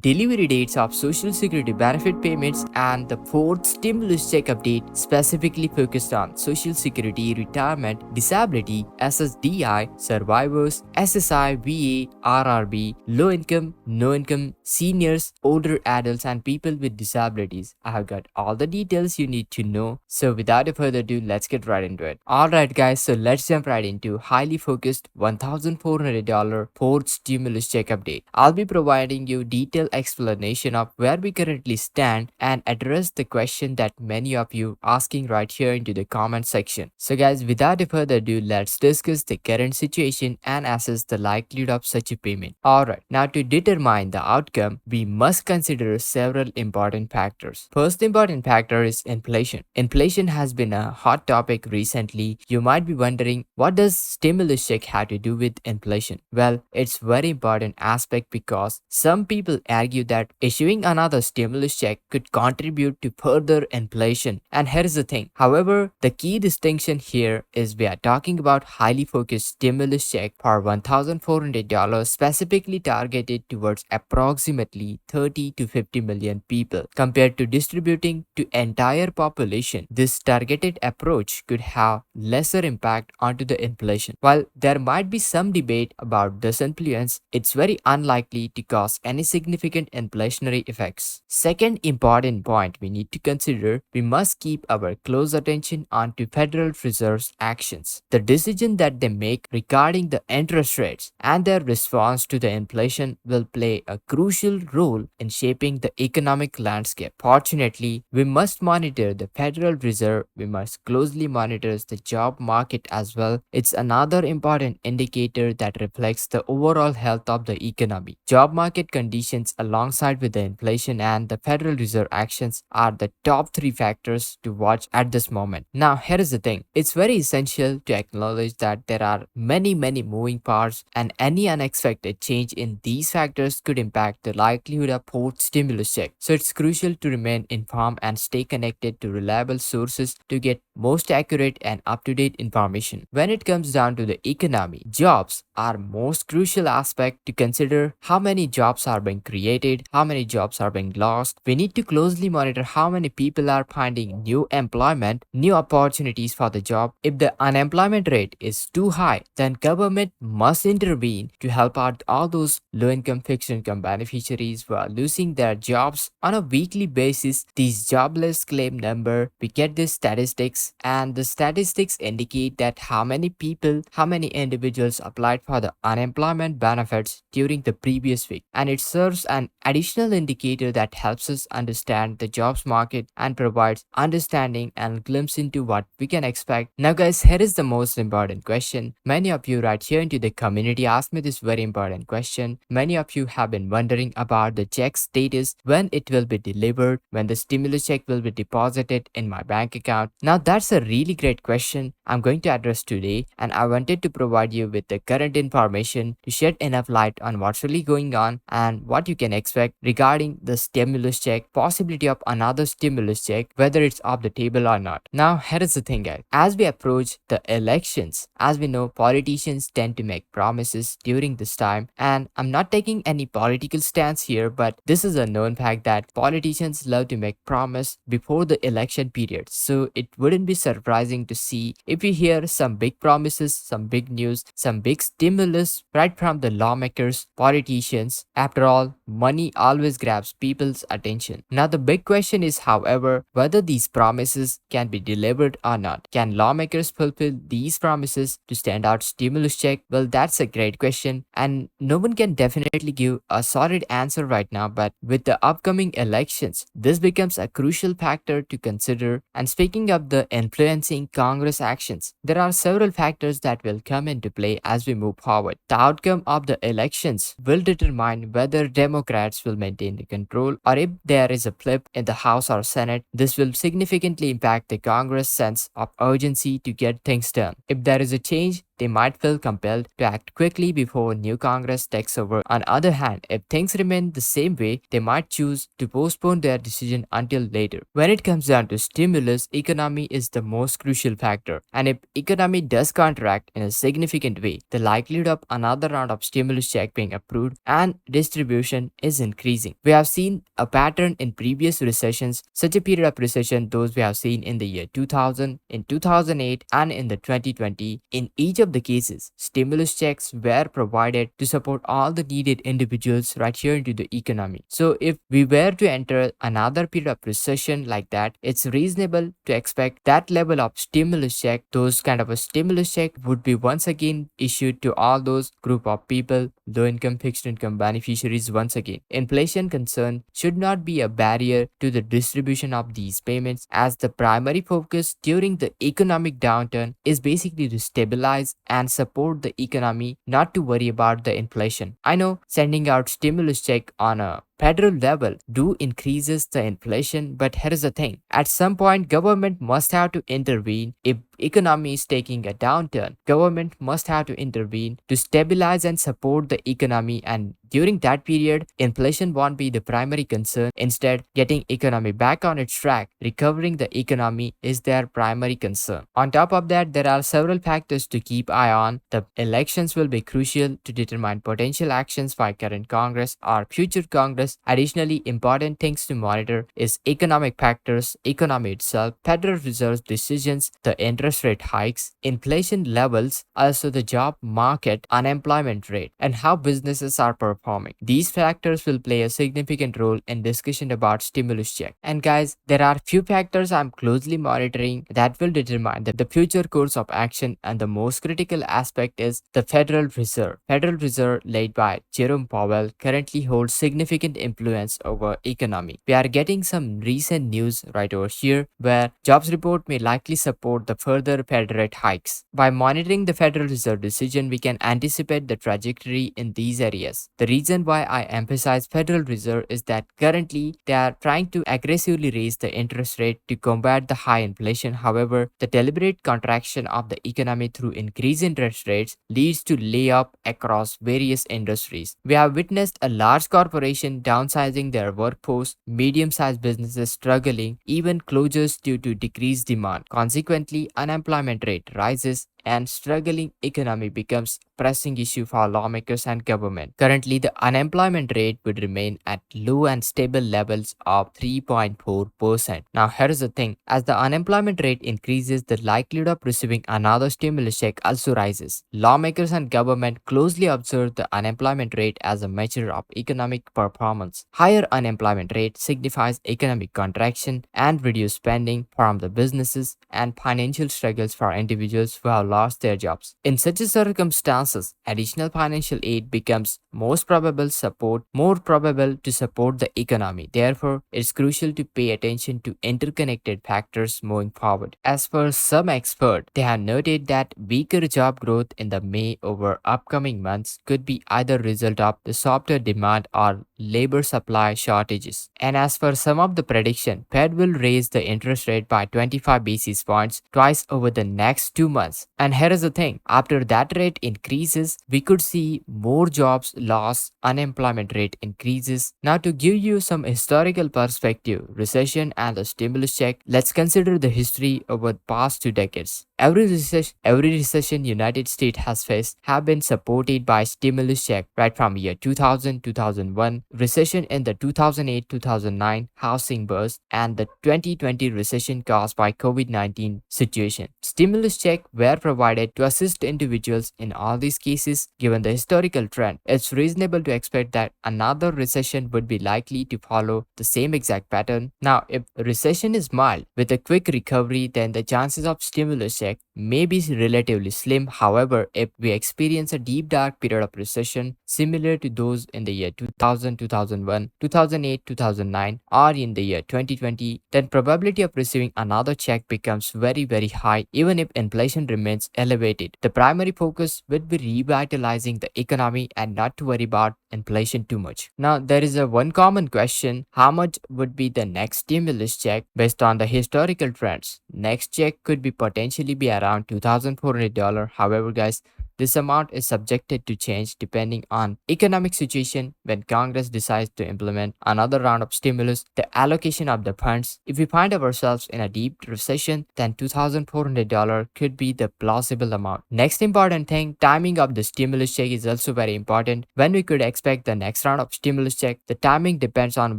delivery dates of Social Security benefit payments, and the fourth stimulus check update specifically focused on Social Security, retirement, disability, SSDI, survivors, SSI, VA, RRB, low income, no income, seniors, older adults, and people with disabilities. I have got all the details you need to know. So without further ado, let's get right into it. Alright guys, so let's jump right into highly focused $1,400 fourth stimulus check update. I'll be providing you detailed explanation of where we currently stand and address the question that many of you asking right here into the comment section. So guys, without further ado, let's discuss the current situation and assess the likelihood of such a payment. Alright, now to determine the outcome, we must consider several important factors. First important factor is inflation. Inflation has been a hot topic recently. You might be wondering, what does stimulus check have to do with inflation? Well, it's very important aspect because some people argue that issuing another stimulus check could contribute to further inflation. And here is the thing. However, the key distinction here is we are talking about highly focused stimulus check for $1,400 specifically targeted towards approximately 30 to 50 million people compared to distributing to entire population. This targeted approach could have lesser impact onto the inflation. While there might be some debate about this influence, it's very unlikely to cause any significant inflationary effects. Second important point we need to consider, we must keep our close attention onto Federal Reserve's actions. The decision that they make regarding the interest rates and their response to the inflation will play a crucial role in shaping the economic landscape. Fortunately, we must monitor the Federal Reserve, we must closely monitor the job market as well. It's another important indicator that reflects the overall health of the economy. Job market conditions alongside with the inflation and the Federal Reserve actions are the top three factors to watch at this moment. Now, here is the thing. It's very essential to acknowledge that there are many moving parts and any unexpected change in these factors could impact the likelihood of fourth stimulus check. So it's crucial to remain informed and stay connected to reliable sources to get most accurate and up-to-date information. When it comes down to the economy, jobs are most crucial aspect to consider. How many jobs are being created, how many jobs are being lost. We need to closely monitor how many people are finding new employment, new opportunities for the job. If the unemployment rate is too high, then government must intervene to help out all those low-income, fixed-income beneficiaries who are losing their jobs on a weekly basis. These jobless claim number, we get these statistics, and the statistics indicate that how many people, how many individuals applied for the unemployment benefits during the previous week, and it serves an additional indicator that helps us understand the jobs market and provides understanding and glimpse into what we can expect. Now guys, here is the most important question. Many of you right here into the community asked me this very important question. Many of you have been wondering about the check status, when it will be delivered, when the stimulus check will be deposited in my bank account. Now that's a really great question I'm going to address today, and I wanted to provide you with the current information to shed enough light on what's really going on and what you can expect regarding the stimulus check, possibility of another stimulus check, whether it's off the table or not. Now here is the thing guys, as we approach the elections, as we know, politicians tend to make promises during this time, and I'm not taking any political stance here, but this is a known fact that politicians love to make promise before the election period. So it wouldn't be surprising to see if we hear some big promises, some big news, some big stimulus right from the lawmakers, politicians. After all, money always grabs people's attention. Now the big question is, however, whether these promises can be delivered or not. Can lawmakers fulfill these promises to stand out stimulus check? Well, that's a great question, and no one can definitely give a solid answer right now, but with the upcoming elections, this becomes a crucial factor to consider. And speaking of the influencing Congress actions, there are several factors that will come into play as we move forward. The outcome of the elections will determine whether Democrats will maintain the control, or if there is a flip in the House or Senate. This will significantly impact the Congress' sense of urgency to get things done. If there is a change, they might feel compelled to act quickly before new Congress takes over. On the other hand, if things remain the same way, they might choose to postpone their decision until later. When it comes down to stimulus, economy is the most crucial factor. And if economy does contract in a significant way, the likelihood of another round of stimulus check being approved and distribution is increasing. We have seen a pattern in previous recessions, such a period of recession those we have seen in the year 2000, in 2008, and in the 2020. In each of the cases, stimulus checks were provided to support all the needed individuals right here into the economy. So if we were to enter another period of recession like that, it's reasonable to expect that level of stimulus check, those kind of a stimulus check would be once again issued to all those group of people, low income, fixed income beneficiaries once again. Inflation concern should not be a barrier to the distribution of these payments, as the primary focus during the economic downturn is basically to stabilize and support the economy, not to worry about the inflation. I know sending out stimulus check on a federal level do increases the inflation, but here is the thing: at some point government must have to intervene. If economy is taking a downturn, government must have to intervene to stabilize and support the economy, and during that period inflation won't be the primary concern. Instead, getting economy back on its track, recovering the economy is their primary concern. On top of that, there are several factors to keep eye on. The elections will be crucial to determine potential actions by current Congress or future Congress. Additionally, important things to monitor is economic factors, economy itself, Federal Reserve's decisions, the interest rate hikes, inflation levels, also the job market, unemployment rate, and how businesses are performing. These factors will play a significant role in discussion about stimulus check. And guys, there are few factors I'm closely monitoring that will determine the future course of action, and the most critical aspect is the Federal Reserve. Federal Reserve led by Jerome Powell currently holds significant influence over economy. We are getting some recent news right over here where jobs report may likely support the further Fed rate hikes. By monitoring the Federal Reserve decision, we can anticipate the trajectory in these areas. The reason why I emphasize Federal Reserve is that currently they are trying to aggressively raise the interest rate to combat the high inflation. However, the deliberate contraction of the economy through increased interest rates leads to layoff across various industries. We have witnessed a large corporation downsizing their workforce, medium-sized businesses struggling, even closures due to decreased demand. Consequently, unemployment rate rises and struggling economy becomes a pressing issue for lawmakers and government. Currently, the unemployment rate would remain at low and stable levels of 3.4%. Now, here's the thing: as the unemployment rate increases, the likelihood of receiving another stimulus check also rises. Lawmakers and government closely observe the unemployment rate as a measure of economic performance. Higher unemployment rate signifies economic contraction and reduced spending from the businesses and financial struggles for individuals who have lost their jobs. In such circumstances, additional financial aid becomes more probable to support the economy. Therefore, it's crucial to pay attention to interconnected factors moving forward. As per some experts, they have noted that weaker job growth in the May over upcoming months could be either result of the softer demand or labor supply shortages. And as for some of the prediction, Fed will raise the interest rate by 25 basis points twice over the next 2 months. And here is the thing: after that rate increases, we could see more jobs lost, unemployment rate increases. Now, to give you some historical perspective, recession and the stimulus check, let's consider the history over the past 2 decades. Every recession United States has faced have been supported by stimulus check right from year 2000, 2001, recession in the 2008, 2009 housing burst, and the 2020 recession caused by COVID-19 situation. Stimulus check were provided to assist individuals in all these cases. Given the historical trend, it's reasonable to expect that another recession would be likely to follow the same exact pattern. Now, if recession is mild with a quick recovery, then the chances of stimulus check may be relatively slim. However, if we experience a deep dark period of recession similar to those in the year 2000, 2001, 2008, 2009, or in the year 2020, then probability of receiving another check becomes very high even if inflation remains elevated. The primary focus would be revitalizing the economy and not to worry about inflation too much. Now, there is a one common question: how much would be the next stimulus check based on the historical trends? Next check could be potentially be around $2,400. However, guys, This amount is subjected to change depending on economic situation. When Congress decides to implement another round of stimulus, the allocation of the funds. If we find ourselves in a deep recession, then $2,400 could be the plausible amount. Next important thing, timing of the stimulus check is also very important. When we could expect the next round of stimulus check, the timing depends on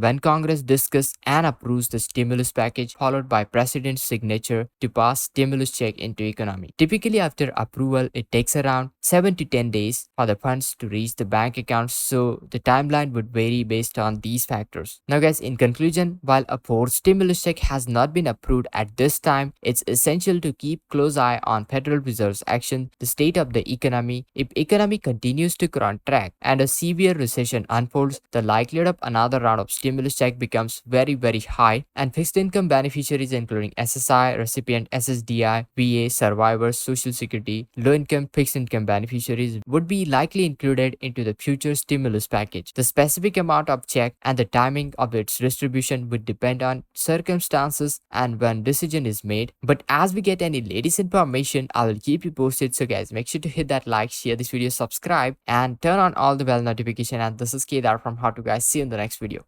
when Congress discusses and approves the stimulus package, followed by President's signature to pass stimulus check into economy. Typically, after approval, it takes around 7 to 10 days for the funds to reach the bank accounts, so the timeline would vary based on these factors. Now guys, in conclusion, while a fourth stimulus check has not been approved at this time, it's essential to keep close eye on Federal Reserve's action, the state of the economy. If economy continues to contract and a severe recession unfolds, the likelihood of another round of stimulus check becomes very high, and fixed income beneficiaries including SSI, recipient SSDI, VA, survivors, Social Security, low income fixed income beneficiaries would be likely included into the future stimulus package. The specific amount of check and the timing of its distribution would depend on circumstances and when decision is made. But as we get any latest information, I will keep you posted. So guys, make sure to hit that like, share this video, subscribe, and turn on all the bell notification. And this is Kedar from How to Guys. See you in the next video.